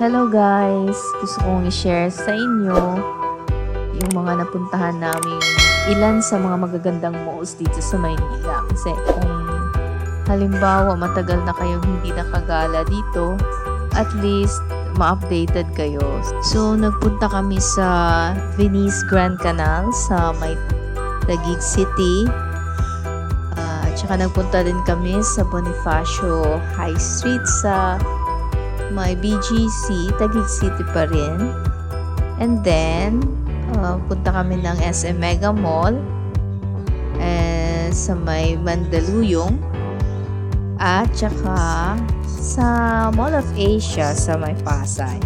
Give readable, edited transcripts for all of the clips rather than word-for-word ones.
Hello guys! Gusto kong i-share sa inyo yung mga napuntahan namin ilan sa mga magagandang malls dito sa Maynila. Kasi kung halimbawa matagal na kayong hindi nakagala dito, at least ma-updated kayo. So nagpunta kami sa Venice Grand Canal sa may Taguig City. At saka nagpunta din kami sa Bonifacio High Street sa may BGC, Taguig City pa rin. And then, punta kami ng SM Megamall sa may Mandaluyong at saka sa Mall of Asia sa may Pasay.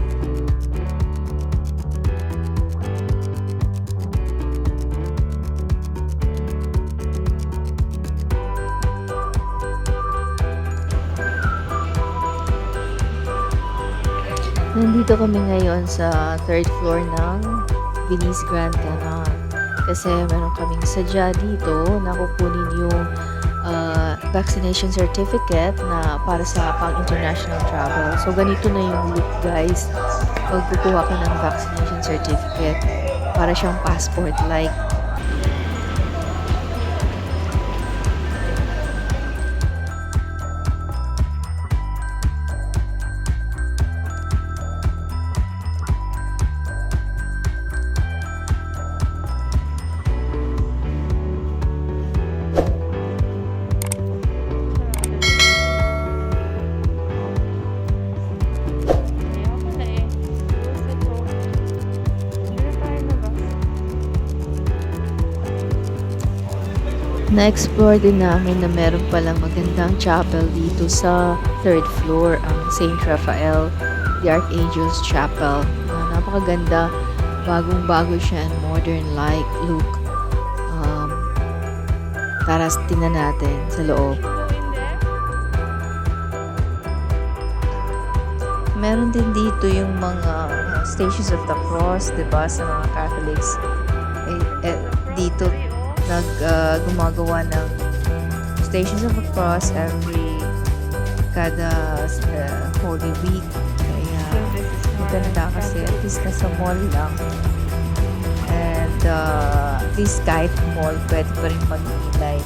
Nandito kami ngayon sa third floor ng Venice Grand Canal kasi meron kaming sadya dito na kukunin yung vaccination certificate na para sa pang-international travel. So ganito na yung look guys pag kukuha ka ng vaccination certificate, para siyang passport like. Na-explore din namin na meron palang magandang chapel dito sa third floor, ang St. Raphael the Archangel's Chapel. Napakaganda, bagong-bago siya and modern-like look. Tara, tingnan natin sa loob. Meron din dito yung mga Stations of the Cross, diba, sa mga Catholics. Dito gumagawa ng Stations of the Cross kada Holy Week. Kaya maganda kasi at least nasa mall lang. And at least kahit mall, pwede pa rin mag-nilay.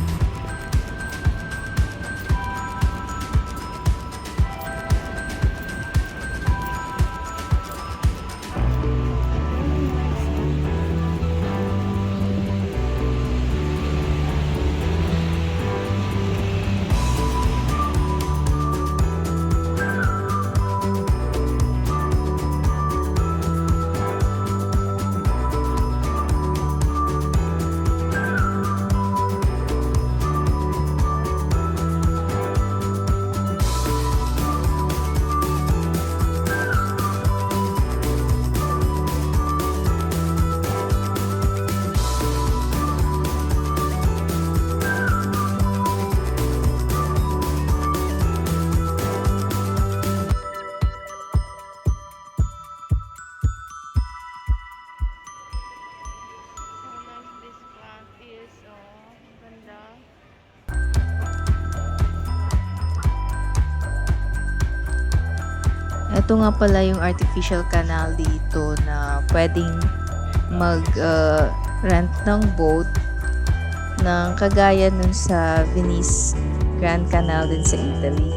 Ito nga pala yung artificial canal dito na pwedeng rent ng boat ng kagaya nun sa Venice Grand Canal din sa Italy.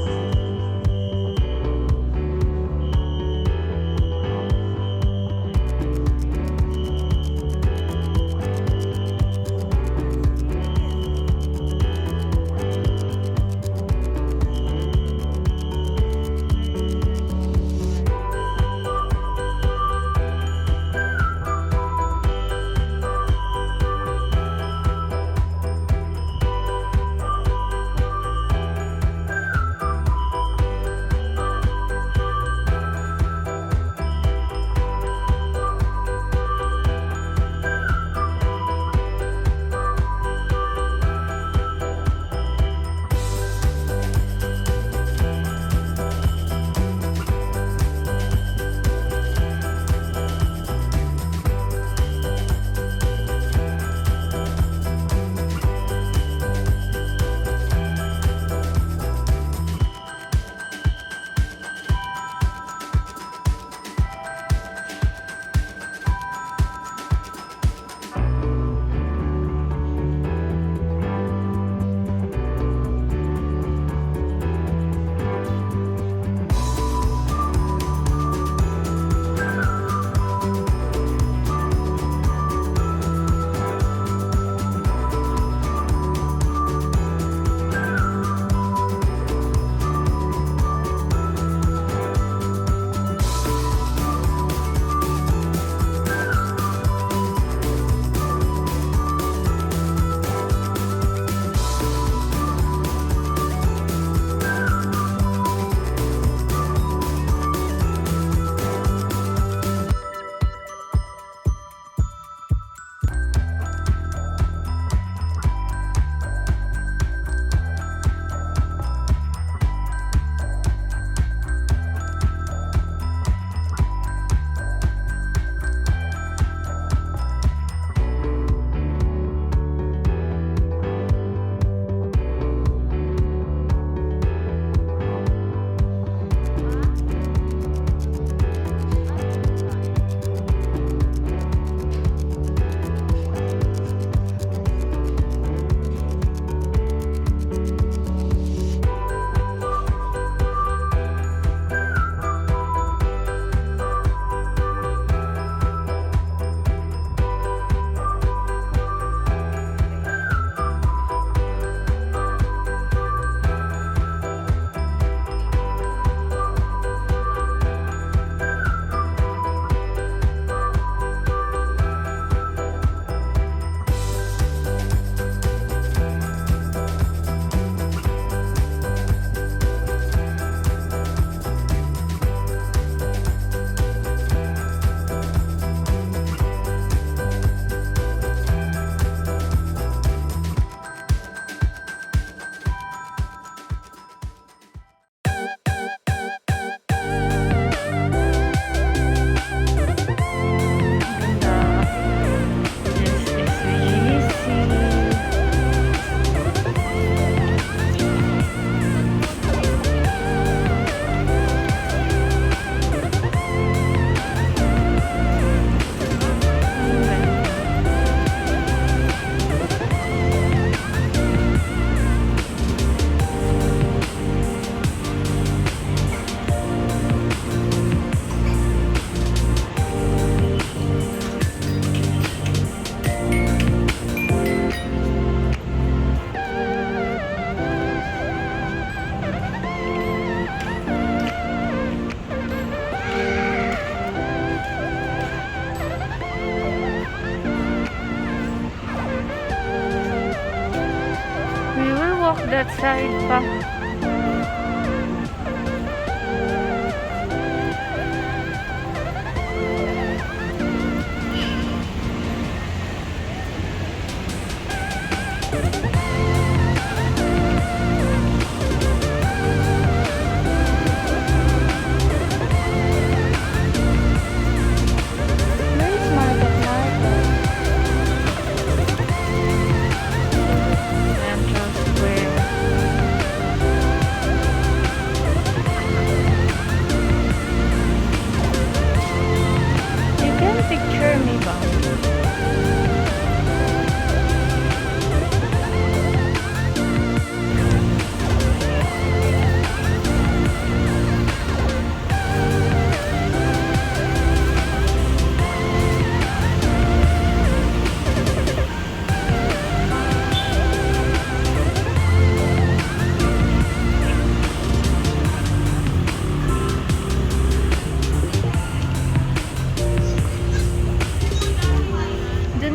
that side pa.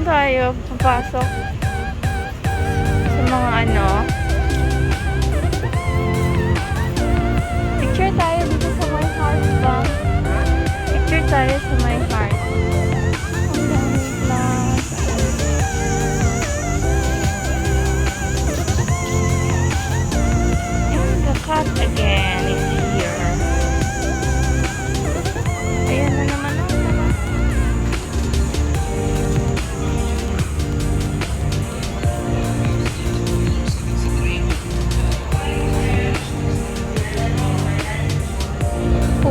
Tayo papasok sa mga ano, picture tayo dito sa my heart ba? Picture tayo sa my heart. And the cat again is here. Ayan na naman.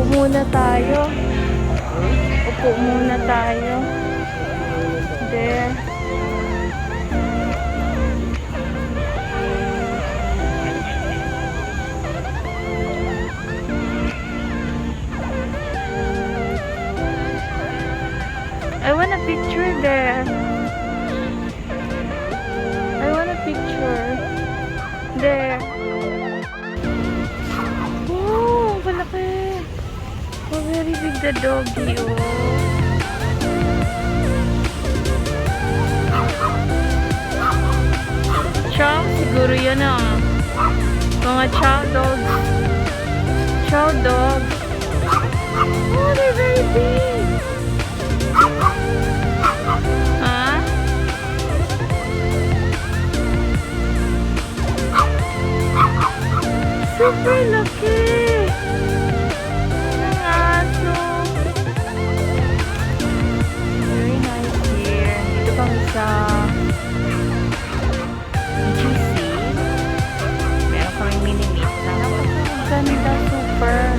Muna tayo. Upo muna tayo. There. I want a picture there. I want a picture there. Oh, malaki. Oh, very big the doggy, oh. Chow, siguro yun, ah. Mga chow dogs. Chow dogs. Oh, they're very big. Ah? Super lucky. Sa GC meron kaming mini-meet na ganda, super.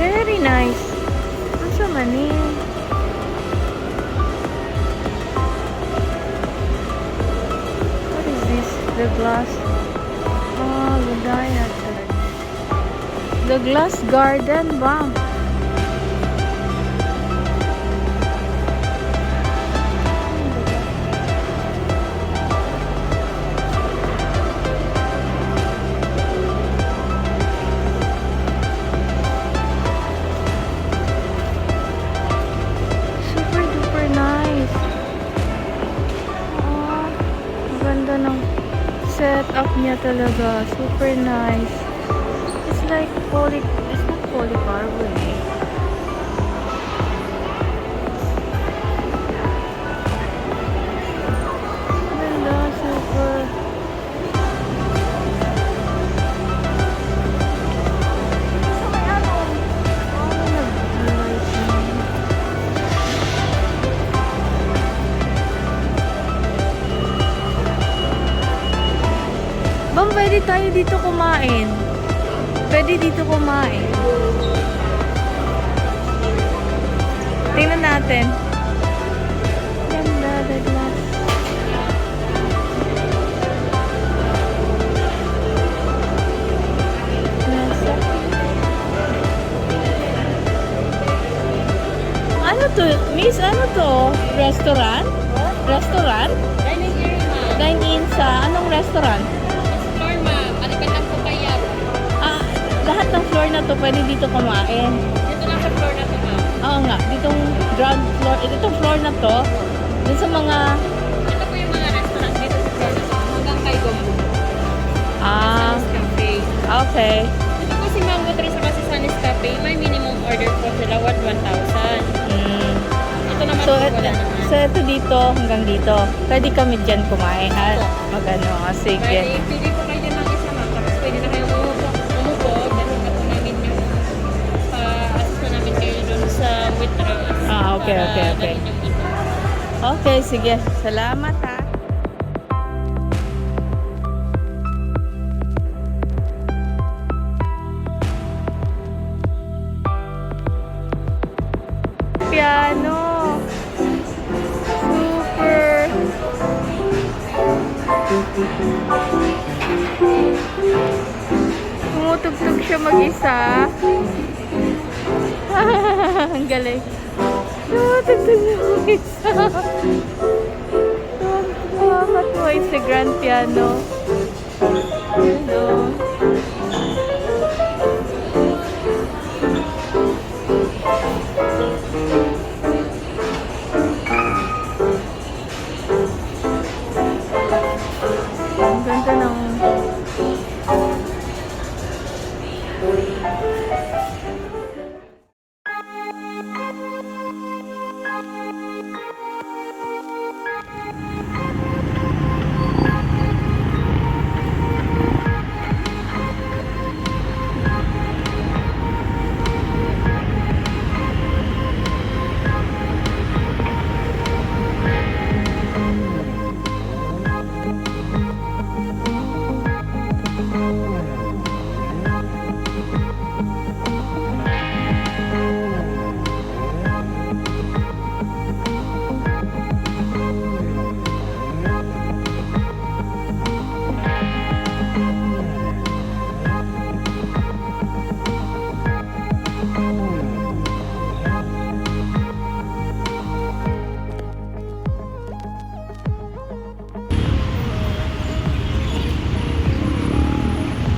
Very nice. Ang so many. What is this? The glass. Oh, ganda. The glass garden ba? Setup niya talaga, super nice. It's like it's not polycarbonate. Ganda, super. Pwede tayo dito kumain. Pwede dito kumain. Tingnan natin. Ganda, the glass. Restaurant? Restaurant? Dining area, ma'am. Dine-in sa anong restaurant? Floor, ma'am. Balikan lang po kayo. Ah, lahat ng floor na to pwede dito kumain. Dito lang sa floor na to, ma'am. Oo nga, ditong ground floor, itong floor na to, dun sa mga, Ito po yung mga restaurant dito sa floor na to. Hanggang kay Gombo. ah, Sunny's Cafe. okay. Ito po si Mango Tree sa kasi Sunny's Cafe. May minimum order po sila worth 1,000. Mm. Ito naman So, po wala naman. so, ito dito, hanggang dito. Pwede kami dyan kumain, ha? Opo. Magano, sige. Pwede, pili po kayo ng isa, ma'am. Tapos pwede na kayo umupo. Dahil na po namin yung pa-assist na namin kayo dun sa waitress. Ah, okay, para okay, okay. dalhin yung iba. Okay, sige. Salamat, ha? Piano. Super. Tumutugtog siya mag-isa. Ang galing. Tumutugtog siya mag-isa. Nakakatuwa yung si grand piano. Hello. Ang ganda ng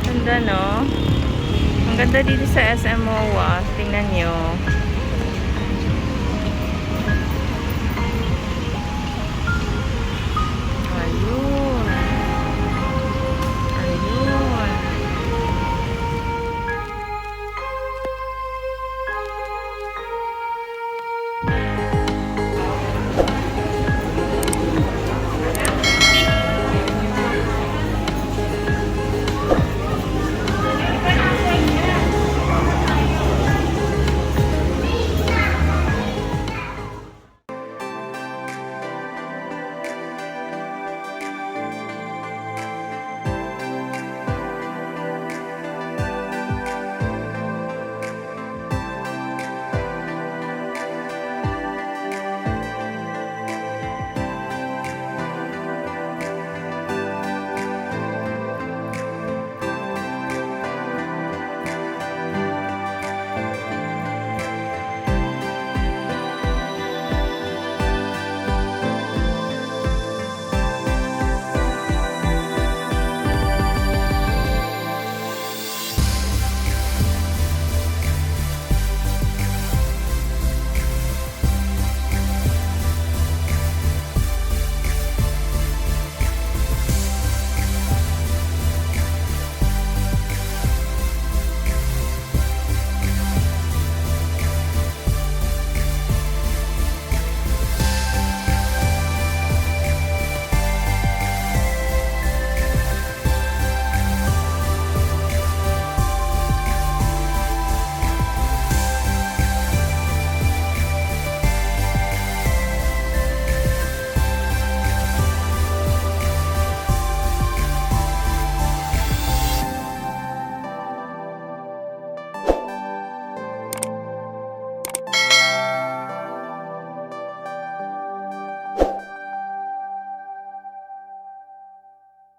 ganda, no? Ang ganda dito sa SM MOA. Tingnan nyo.